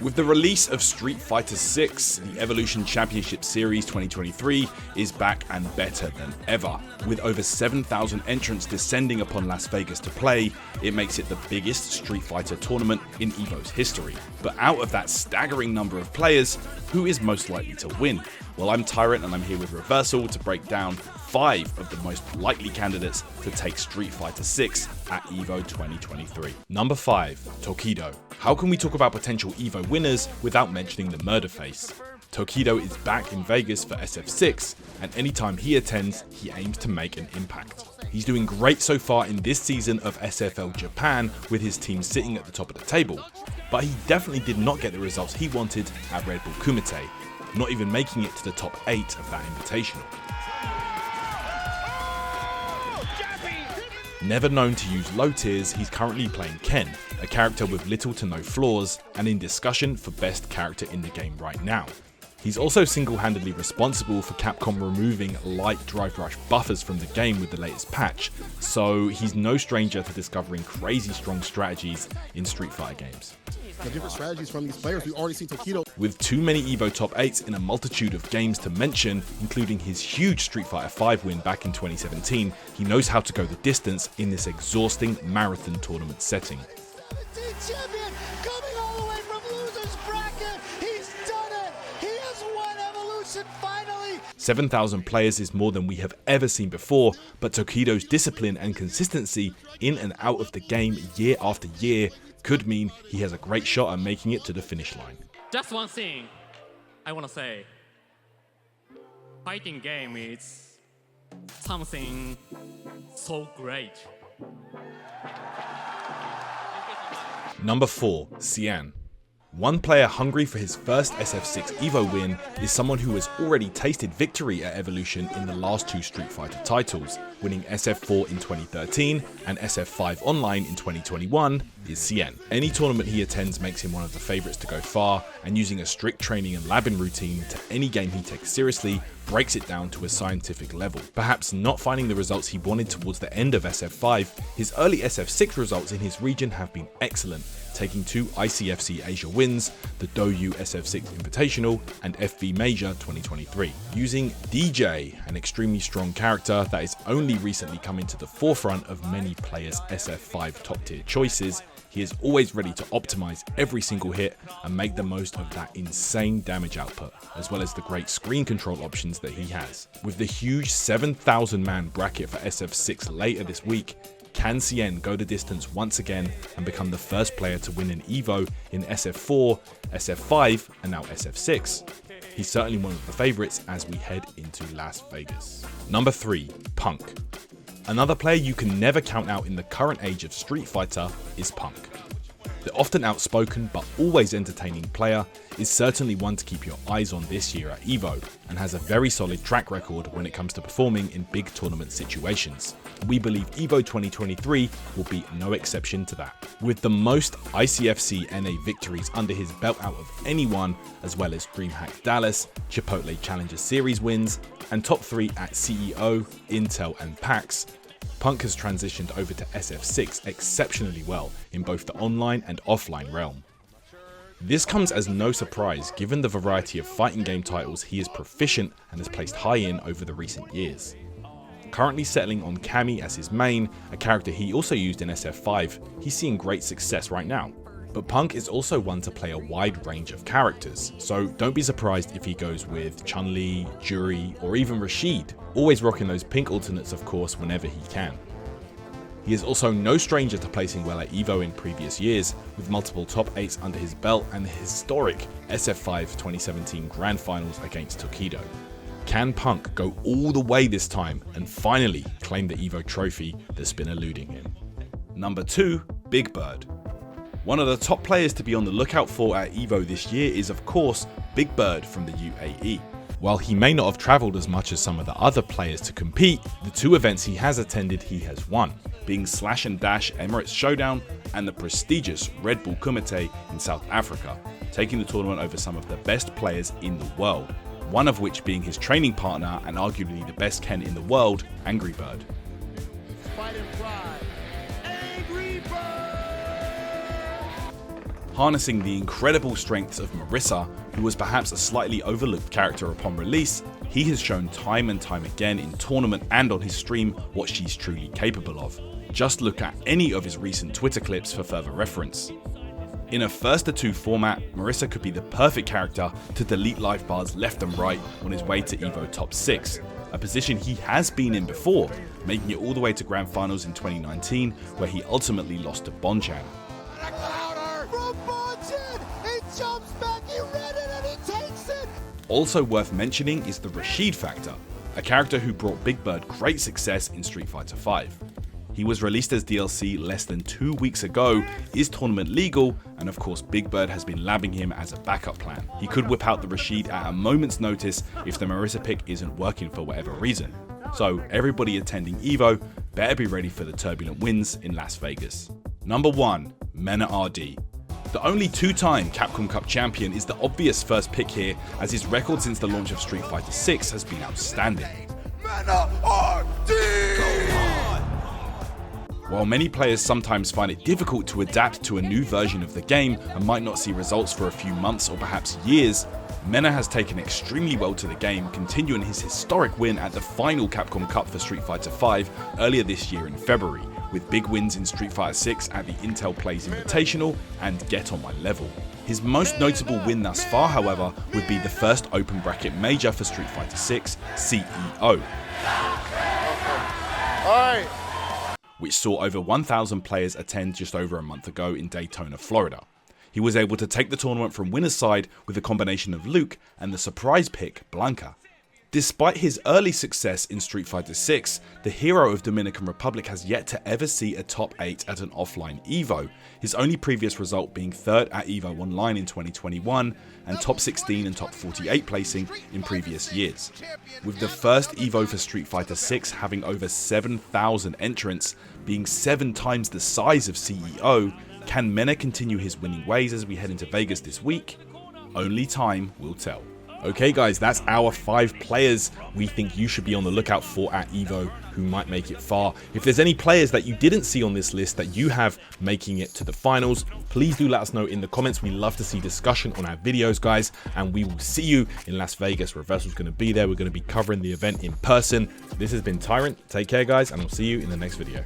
With the release of Street Fighter 6, the Evolution Championship Series 2023 is back and better than ever. With over 7,000 entrants descending upon Las Vegas to play, it makes it the biggest Street Fighter tournament in EVO's history. But out of that staggering number of players, who is most likely to win? Well, I'm Tyrant and I'm here with Reversal to break down 5 of the most likely candidates to take Street Fighter 6 at EVO 2023. Number 5, Tokido. How can we talk about potential EVO winners without mentioning the murder face? Tokido is back in Vegas for SF6, and anytime he attends, he aims to make an impact. He's doing great so far in this season of SFL Japan with his team sitting at the top of the table, but he definitely did not get the results he wanted at Red Bull Kumite, not even making it to the top 8 of that invitational. Never known to use low tiers, he's currently playing Ken, a character with little to no flaws, and in discussion for best character in the game right now. He's also single-handedly responsible for Capcom removing light drive rush buffers from the game with the latest patch, so he's no stranger to discovering crazy strong strategies in Street Fighter games. The different strategies from these players, we've already seen Tokido. With too many EVO top 8s in a multitude of games to mention, including his huge Street Fighter 5 win back in 2017, he knows how to go the distance in this exhausting marathon tournament setting. Champion coming all the way from losers bracket. He's done it. He has won Evolution finally. 7,000 players is more than we have ever seen before, but Tokido's discipline and consistency in and out of the game year after year could mean he has a great shot at making it to the finish line. Just one thing I want to say. Fighting game is something so great. Number 4, Kansien. One player hungry for his first SF6 EVO win is someone who has already tasted victory at Evolution in the last 2 Street Fighter titles, winning SF4 in 2013 and SF5 Online in 2021 is Kansien. Any tournament he attends makes him one of the favourites to go far, and using a strict training and labbing routine to any game he takes seriously breaks it down to a scientific level. Perhaps not finding the results he wanted towards the end of SF5, his early SF6 results in his region have been excellent, taking 2 ICFC Asia wins, the Doyu SF6 Invitational and FB Major 2023. Using DJ, an extremely strong character that is only recently coming to the forefront of many players' SF5 top tier choices, he is always ready to optimize every single hit and make the most of that insane damage output, as well as the great screen control options that he has. With the huge 7,000 man bracket for SF6 later this week, can Kansien go the distance once again and become the first player to win an EVO in SF4, SF5 and now SF6? He's certainly one of the favourites as we head into Las Vegas. Number 3, Punk. Another player you can never count out in the current age of Street Fighter is Punk. The often outspoken but always entertaining player is certainly one to keep your eyes on this year at EVO, and has a very solid track record when it comes to performing in big tournament situations. We believe EVO 2023 will be no exception to that. With the most ICFC NA victories under his belt out of anyone, as well as DreamHack Dallas, Chipotle Challenger Series wins, and top 3 at CEO, Intel and PAX, Punk has transitioned over to SF6 exceptionally well in both the online and offline realm. This comes as no surprise given the variety of fighting game titles he is proficient and has placed high in over the recent years. Currently settling on Cammy as his main, a character he also used in SF5, he's seeing great success right now. But Punk is also one to play a wide range of characters, so don't be surprised if he goes with Chun-Li, Juri, or even Rashid, always rocking those pink alternates of course whenever he can. He is also no stranger to placing well at EVO in previous years, with multiple top 8s under his belt and the historic SF5 2017 Grand Finals against Tokido. Can Punk go all the way this time and finally claim the EVO trophy that's been eluding him? Number 2, Big Bird. One of the top players to be on the lookout for at EVO this year is of course Big Bird from the UAE. While he may not have travelled as much as some of the other players to compete, the 2 events he has attended he has won, being Slash and Dash Emirates Showdown and the prestigious Red Bull Kumite in South Africa, taking the tournament over some of the best players in the world, one of which being his training partner and arguably the best Ken in the world, Angry Bird. pride and pride. Angry Bird! Harnessing the incredible strengths of Marissa, who was perhaps a slightly overlooked character upon release, he has shown time and time again in tournament and on his stream what she's truly capable of. Just look at any of his recent Twitter clips for further reference. In a 1-2 format, Marissa could be the perfect character to delete life bars left and right on his way to EVO top 6, a position he has been in before, making it all the way to Grand Finals in 2019, where he ultimately lost to Bonchan. From Kansien, he jumps back, he read it and he takes it. Also worth mentioning is the Rashid factor, a character who brought Big Bird great success in Street Fighter V. He was released as DLC less than 2 weeks ago, is tournament legal, and of course Big Bird has been labbing him as a backup plan. He could whip out the Rashid at a moment's notice if the Marissa pick isn't working for whatever reason. So everybody attending EVO better be ready for the turbulent wins in Las Vegas. Number 1. Mena RD. The only 2-time Capcom Cup champion is the obvious first pick here, as his record since the launch of Street Fighter VI has been outstanding. Mena RD! While many players sometimes find it difficult to adapt to a new version of the game and might not see results for a few months or perhaps years, Mena has taken extremely well to the game, continuing his historic win at the final Capcom Cup for Street Fighter V earlier this year in February, with big wins in Street Fighter VI at the Intel Plays Invitational and Get On My Level. His most notable win thus far, however, would be the first open bracket major for Street Fighter VI, CEO. Alright. Which saw over 1,000 players attend just over a month ago in Daytona, Florida. He was able to take the tournament from winner's side with a combination of Luke and the surprise pick, Blanca. Despite his early success in Street Fighter VI, the hero of Dominican Republic has yet to ever see a top 8 at an offline EVO, his only previous result being 3rd at EVO Online in 2021 and top 16 and top 48 placing in previous years. With the first EVO for Street Fighter VI having over 7,000 entrants, being 7 times the size of CEO, can Mena continue his winning ways as we head into Vegas this week? Only time will tell. Okay guys, that's our 5 players we think you should be on the lookout for at EVO who might make it far. If there's any players that you didn't see on this list that you have making it to the finals, please do let us know in the comments. We love to see discussion on our videos, guys, and we will see you in Las Vegas. Reversal's going to be there. We're going to be covering the event in person. This has been Tyrant. Take care, guys, and I'll see you in the next video.